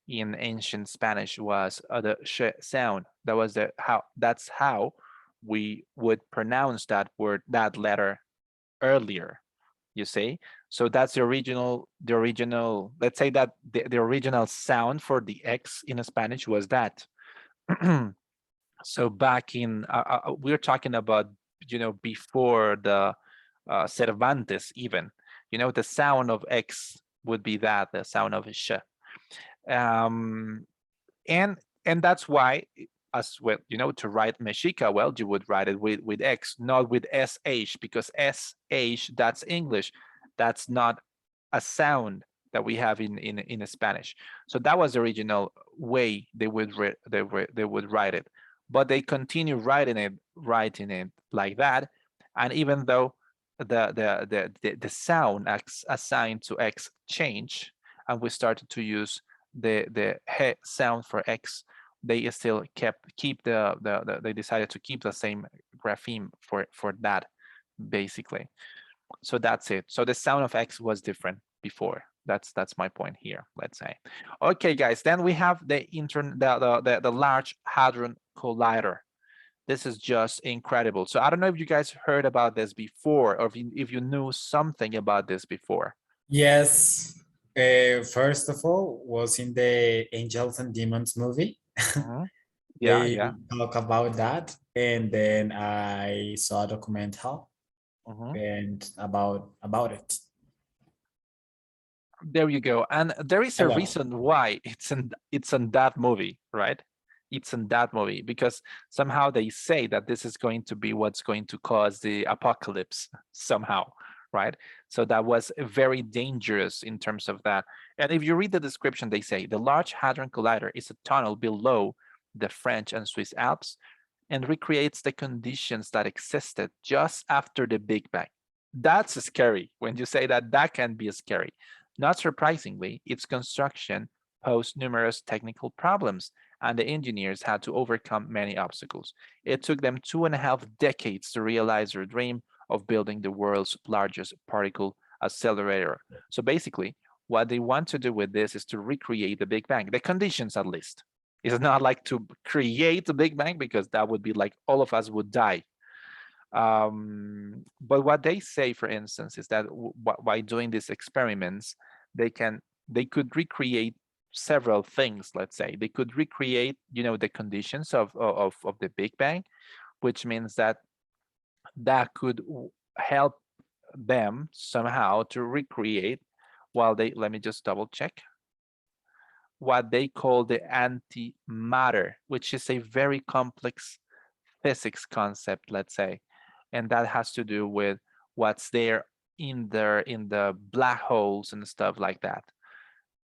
in ancient Spanish was the sh sound. That's how we would pronounce that word, that letter earlier. you see. So that's the original, let's say that the original sound for the X in Spanish was that. So back in, we're talking about, you know, before the Cervantes even, you know, the sound of X would be that, the sound of sh. And that's why, as well, you know, to write Mexica, well, you would write it with X, not with SH, because SH, that's English. That's not a sound that we have in Spanish. So that was the original way they would write it, but they continue writing it like that. And even though the sound assigned to X change, and we started to use the he sound for X, they still keep they decided to keep the same grapheme for that, basically. So that's it. So the sound of X was different before. That's my point here, let's say. Okay, guys, then we have the Large Hadron Collider. This is just incredible. So I don't know if you guys heard about this before, or if you knew something about this before. Yes. First of all, was in the Angels and Demons movie. Yeah, They talk about that, and then I saw a documental and about it. There you go. And there is a reason why it's in that movie, right? It's in that movie because somehow they say that this is going to be what's going to cause the apocalypse somehow, right? So that was very dangerous in terms of that. And if you read the description, they say the Large Hadron Collider is a tunnel below the French and Swiss Alps and recreates the conditions that existed just after the Big Bang. That's scary. When you say that, that can be scary. Not surprisingly, its construction posed numerous technical problems, and the engineers had to overcome many obstacles. It took them 2.5 decades to realize their dream of building the world's largest particle accelerator. So basically, what they want to do with this is to recreate the Big Bang, the conditions at least. It's not like to create the Big Bang, because that would be like all of us would die. But what they say, for instance, is that by doing these experiments, they could recreate several things. Let's say they could recreate, you know, the conditions of the Big Bang, which means that could help them somehow to recreate let me just double check, what they call the antimatter, which is a very complex physics concept, let's say. And that has to do with what's there in the black holes and stuff like that.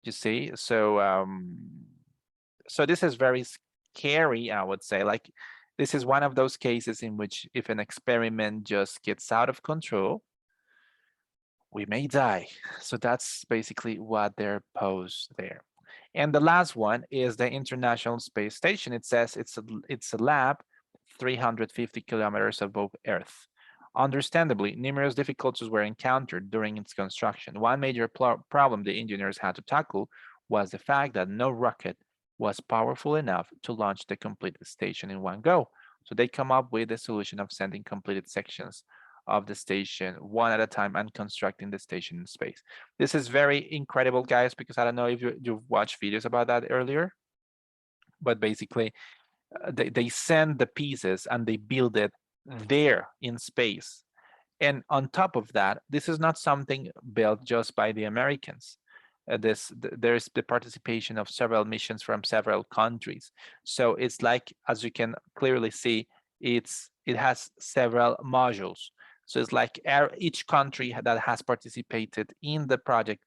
You see? So so this is very scary, I would say. Like, this is one of those cases in which if an experiment just gets out of control, we may die. So that's basically what they're posed there. And the last one is the International Space Station. It says it's a lab 350 kilometers above Earth. Understandably, numerous difficulties were encountered during its construction. One major problem the engineers had to tackle was the fact that no rocket was powerful enough to launch the completed station in one go. So they come up with the solution of sending completed sections of the station one at a time and constructing the station in space. This is very incredible, guys, because I don't know if you've watched videos about that earlier, but basically they send the pieces and they build it there in space. And on top of that, this is not something built just by the Americans. There's the participation of several missions from several countries. So it's like, as you can clearly see, it has several modules. So it's like each country that has participated in the project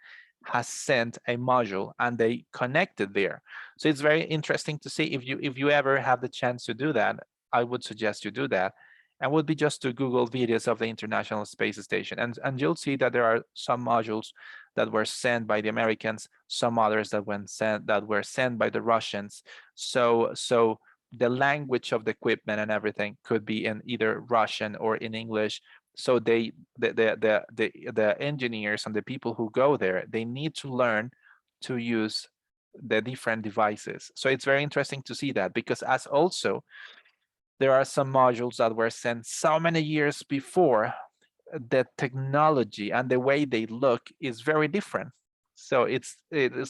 has sent a module and they connected there. So it's very interesting to see. If you ever have the chance to do that, I would suggest you do that. And would be just to Google videos of the International Space Station. And you'll see that there are some modules that were sent by the Americans, some others that were sent by the Russians. So the language of the equipment and everything could be in either Russian or in English. So the engineers and the people who go there, they need to learn to use the different devices. So it's very interesting to see that, because as also there are some modules that were sent so many years before the technology and the way they look is very different. So it's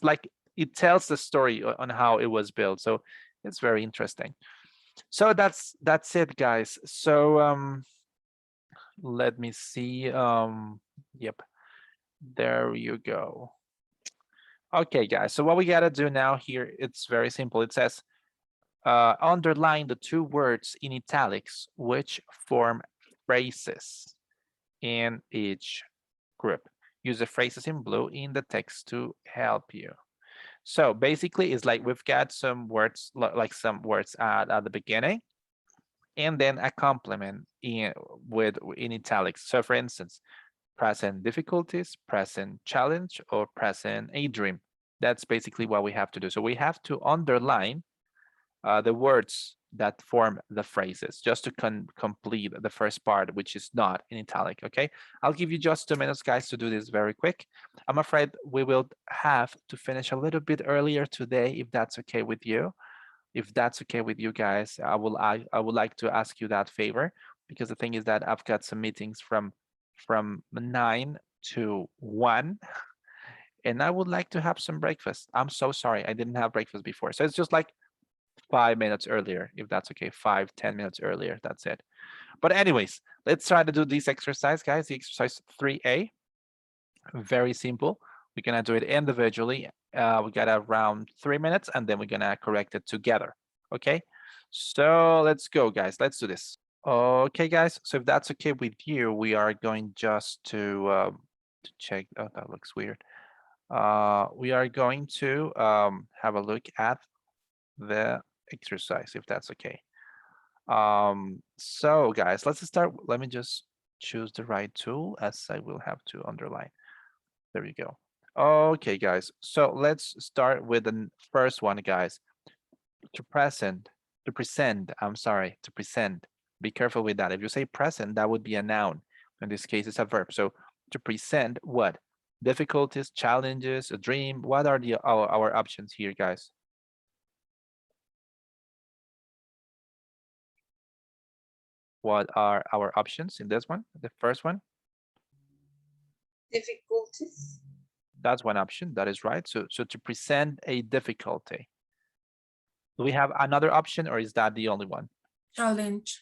like it tells the story on how it was built. So it's very interesting. So that's it, guys. So let me see. Yep, there you go. Okay, guys. So what we gotta do now here, it's very simple. It says underline the 2 words in italics which form phrases in each group. Use the phrases in blue in the text to help you. So basically, it's like we've got some words, like some words at the beginning, and then a complement in italics. So for instance, present difficulties, present challenge, or present a dream. That's basically what we have to do. So we have to underline the words that form the phrases just to complete the first part, which is not in italic. Okay, I'll give you just 2 minutes, guys, to do this very quick. I'm afraid we will have to finish a little bit earlier today, if that's okay with you. If that's okay with you guys, I would like to ask you that favor, because the thing is that I've got some meetings from 9 to 1, and I would like to have some breakfast. I'm so sorry, I didn't have breakfast before, so it's just like 5 minutes earlier, if that's okay. 5-10 minutes earlier, that's it. But anyways, let's try to do this exercise, guys. The exercise 3A, very simple. We're gonna do it individually. We got around 3 minutes, and then we're gonna correct it together. Okay, so let's go, guys. Let's do this. Okay, guys, so if that's okay with you, we are going just to check. Oh, that looks weird. We are going to have a look at the exercise, if that's okay. So guys, let's start. Let me just choose the right tool, as I will have to underline. There we go. Okay, guys, so let's start with the first one, guys. To present, I'm sorry, to present. Be careful with that. If you say present, that would be a noun. In this case, it's a verb. So to present what? Difficulties, challenges, a dream. What are our options here, guys? What are our options in this one? The first one? Difficulties. That's one option. That is right. So to present a difficulty. Do we have another option, or is that the only one? Challenge.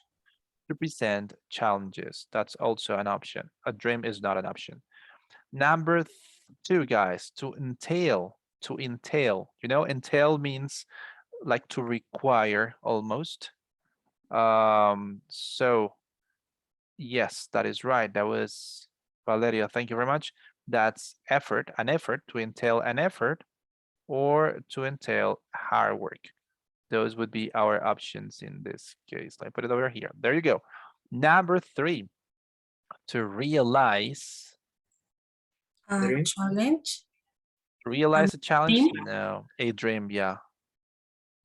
To present challenges. That's also an option. A dream is not an option. Number 2, guys, to entail. To entail. You know, entail means like to require almost. So yes, that is right. That was Valeria. Thank you very much. That's effort, an effort, to entail an effort, or to entail hard work. Those would be our options in this case. I put it over here. There you go. Number 3, to realize. Dream? Challenge. To realize a challenge? dream? No, a dream, yeah.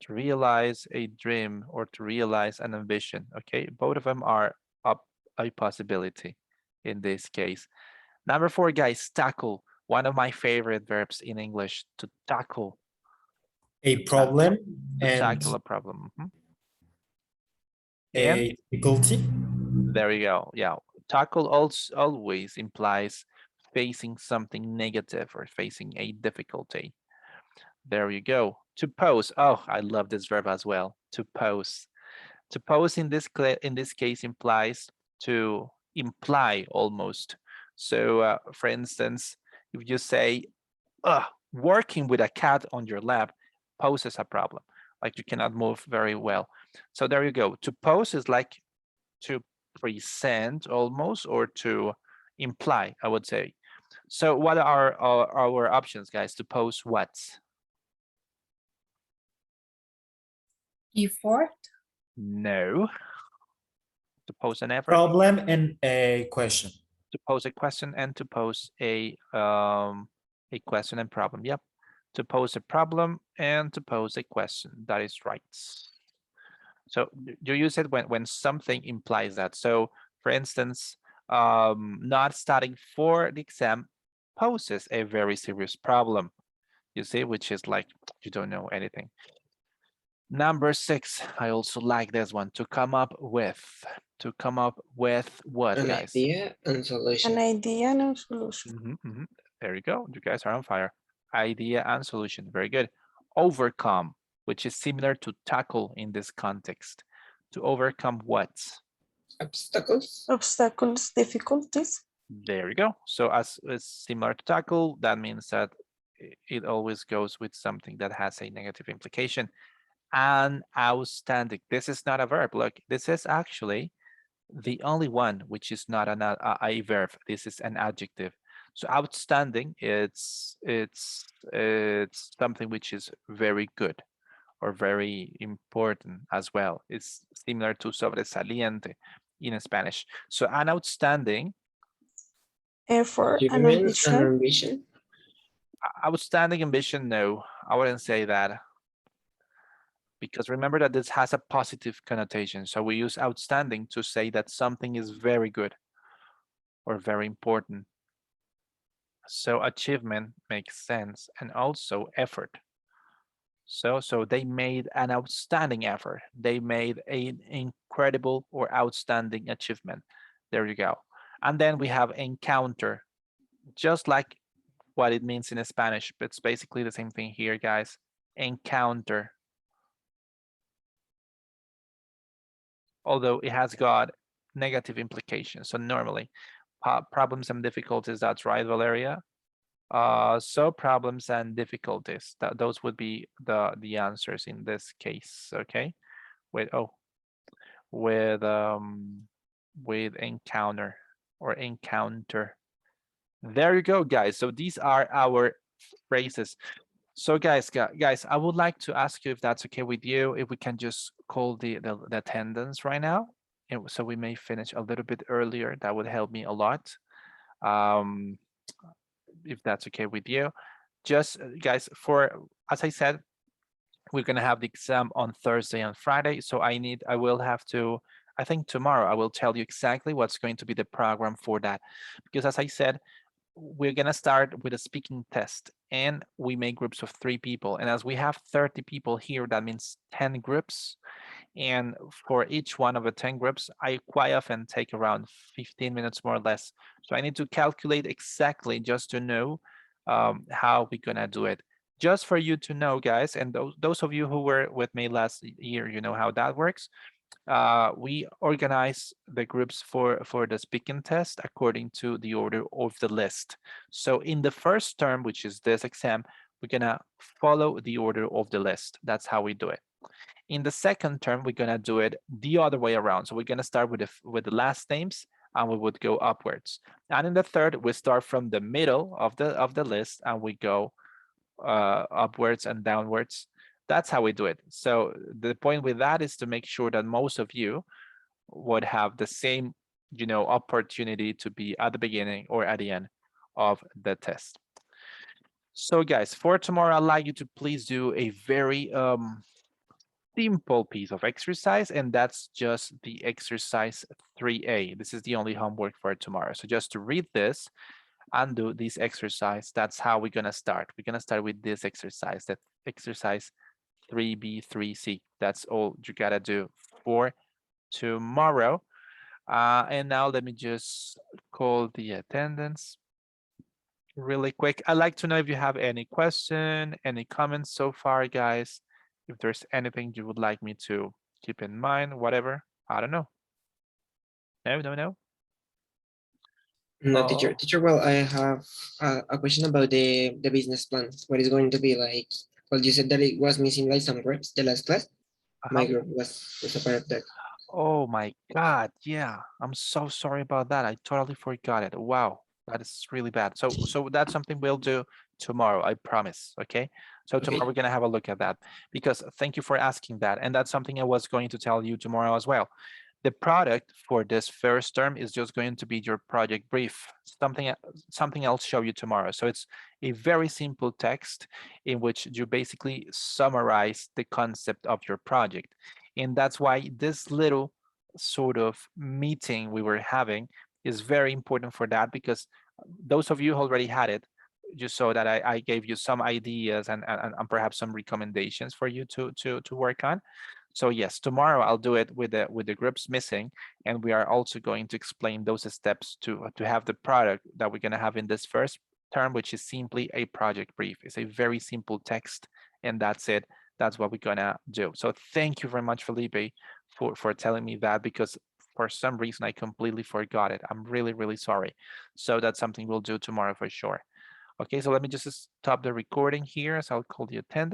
To realize a dream or to realize an ambition. Okay, both of them are up a possibility in this case. Number 4, guys, tackle. One of my favorite verbs in English, to tackle. A problem To and tackle a problem. a difficulty. There you go. Yeah, tackle also always implies facing something negative or facing a difficulty. There you go. To pose. Oh, I love this verb as well. To pose. To pose in this case implies to imply almost. So for instance, if you say, working with a cat on your lap poses a problem, like you cannot move very well. So there you go. To pose is like to present almost, or to imply, I would say. So what are our options, guys? To pose what? Effort. No. To pose an effort. Problem and a question. To pose a question and to pose a question and problem. Yep. To pose a problem and to pose a question. That is right. So you use it when something implies that. So for instance, not studying for the exam poses a very serious problem. You see, which is like you don't know anything. Number 6, I also like this one. To come up with what, An guys? idea and solution. An idea and a solution. There you go. You guys are on fire. Idea and solution. Very good. Overcome, which is similar to tackle in this context. To overcome what? Obstacles. Obstacles, difficulties. There you go. So as is similar to tackle, that means that it always goes with something that has a negative implication. And outstanding. This is not a verb. Look, this is actually the only one which is not a verb. This is an adjective. So outstanding, it's something which is very good or very important as well. It's similar to sobresaliente in Spanish. So an outstanding. Effort and Achievement ambition. and ambition. Outstanding ambition, no, I wouldn't say that. Because remember that this has a positive connotation. So we use outstanding to say that something is very good or very important. So achievement makes sense, and also effort. So they made an outstanding effort. They made an incredible or outstanding achievement. There you go. And then we have encounter, just like what it means in Spanish, but it's basically the same thing here, guys. Encounter. Although it has got negative implications. So normally, problems and difficulties, that's right, Valeria. So problems and difficulties, those would be the answers in this case, okay? With encounter or encounter. There you go, guys. So these are our phrases. So guys, I would like to ask you if that's okay with you, if we can just call the attendance right now, and so we may finish a little bit earlier. That would help me a lot. If that's okay with you. Just guys, as I said, we're gonna have the exam on Thursday and Friday. So I will have to, I think tomorrow I will tell you exactly what's going to be the program for that. Because as I said, we're gonna start with a speaking test, and we make groups of 3 people. And as we have 30 people here, that means 10 groups. And for each one of the 10 groups, I quite often take around 15 minutes more or less. So I need to calculate exactly just to know how we're gonna do it. Just for you to know, guys, and those of you who were with me last year, you know how that works. We organize the groups for the speaking test according to the order of the list. So in the first term, which is this exam, we're gonna follow the order of the list. That's how we do it. In the second term, we're gonna do it the other way around. So we're gonna start with the last names, and we would go upwards. And in the third, we start from the middle of the list, and we go upwards and downwards. That's how we do it. So the point with that is to make sure that most of you would have the same, opportunity to be at the beginning or at the end of the test. So guys, for tomorrow, I'd like you to please do a very simple piece of exercise, and that's just the exercise 3A. This is the only homework for tomorrow. So just to read this and do this exercise, that's how we're gonna start. We're gonna start with this exercise, that exercise 3B, 3C. That's all you gotta do for tomorrow. And now let me just call the attendance really quick. I'd like to know if you have any question, any comments so far, guys. If there's anything you would like me to keep in mind, whatever. I don't know. No. No, teacher. Well, I have a question about the business plan. What is going to be like? Well, you said that it was missing like some groups the last class. My group was a part of that. Oh my God, yeah. I'm so sorry about that. I totally forgot it. Wow, that is really bad. So that's something we'll do tomorrow, I promise, okay? So tomorrow we're gonna have a look at that, because thank you for asking that. And that's something I was going to tell you tomorrow as well. The product for this first term is just going to be your project brief. Something else show you tomorrow. So it's a very simple text in which you basically summarize the concept of your project. And that's why this little sort of meeting we were having is very important for that, because those of you who already had it just so that I gave you some ideas and perhaps some recommendations for you to work on. So yes, tomorrow I'll do it with the groups missing, and we are also going to explain those steps to have the product that we're gonna have in this first term, which is simply a project brief. It's a very simple text, and that's it. That's what we're gonna do. So thank you very much, Felipe, for telling me that, because for some reason I completely forgot it. I'm really, really sorry. So that's something we'll do tomorrow for sure. Okay, so let me just stop the recording here. So I'll call the attendant.